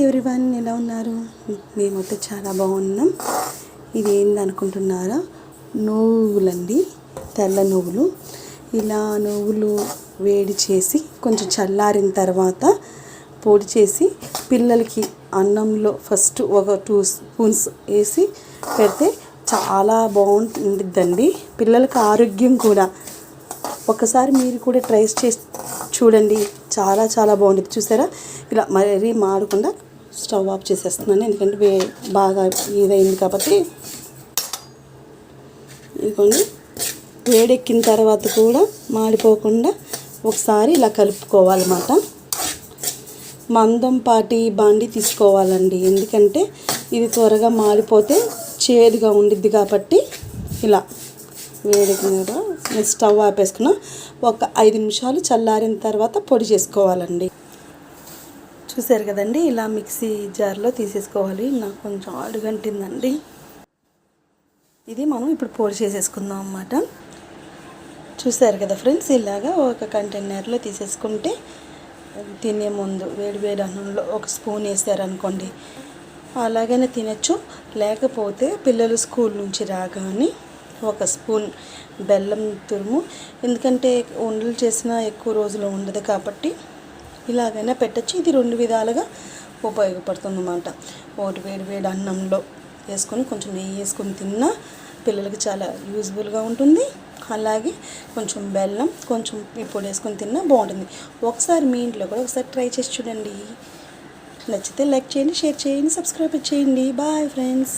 Everyone, ఎలా ఉన్నారు? మేమైతే చాలా బాగున్నాం. ఇది ఏందనుకుంటున్నారా? నువ్వులండి, తెల్ల నువ్వులు. ఇలా నువ్వులు వేడి చేసి కొంచెం చల్లారిన తర్వాత పొడి చేసి పిల్లలకి అన్నంలో ఫస్ట్ ఒక 2 స్పూన్స్ వేసి పెడితే చాలా బాగుంటుందండి. పిల్లలకి ఆరోగ్యం కూడా. ఒకసారి మీరు కూడా ట్రై చేసి చూడండి, చాలా చాలా బాగుంటుంది. చూసారా, ఇలా మరీ మాడకుండా స్టవ్ ఆఫ్ చేసేస్తున్నాను, ఎందుకంటే బాగా ఇదైంది కాబట్టి. ఇదిగోండి, వేడెక్కిన తర్వాత కూడా మాడిపోకుండా ఒకసారి ఇలా కలుపుకోవాలన్నమాట. మందంపాటి బాండి తీసుకోవాలండి, ఎందుకంటే ఇది త్వరగా మాడిపోతే చేదుగా ఉండిద్ది కాబట్టి. ఇలా వేడిగా స్టవ్ ఆపేసుకున్న ఒక 5 నిమిషాలు చల్లారిన తర్వాత పొడి చేసుకోవాలండి. చూసారు కదండి, ఇలా మిక్సీ జార్లో తీసేసుకోవాలి. నాకు కొంచెం అడుగంటిందండి. ఇది మనం ఇప్పుడు పొడి చేసేసుకుందాం అన్నమాట. చూసారు కదా ఫ్రెండ్స్, ఇలాగా ఒక కంటైనర్లో తీసేసుకుంటే తినే ముందు వేడి అన్నంలో ఒక స్పూన్ వేసారనుకోండి, అలాగనే తినచ్చు. లేకపోతే పిల్లలు స్కూల్ నుంచి రాగానే ఒక స్పూన్ బెల్లం తురుము, ఎందుకంటే ఉండలు చేసినా ఎక్కువ రోజులు ఉండదు కాబట్టి ఇలాగైనా పెట్టచ్చు. ఇది 2 విధాలుగా ఉపయోగపడుతుంది అన్నమాట. ఒకటి వేడి అన్నంలో వేసుకొని కొంచెం నెయ్యి వేసుకొని తిన్నా పిల్లలకి చాలా యూజ్ఫుల్గా ఉంటుంది. అలాగే కొంచెం బెల్లం, కొంచెం పొడి వేసుకొని తిన్నా బాగుంటుంది. ఒకసారి మీ ఇంట్లో కూడా ఒకసారి ట్రై చేసి చూడండి. నచ్చితే లైక్ చేయండి, షేర్ చేయండి, సబ్స్క్రైబ్ చేయండి. Bye friends.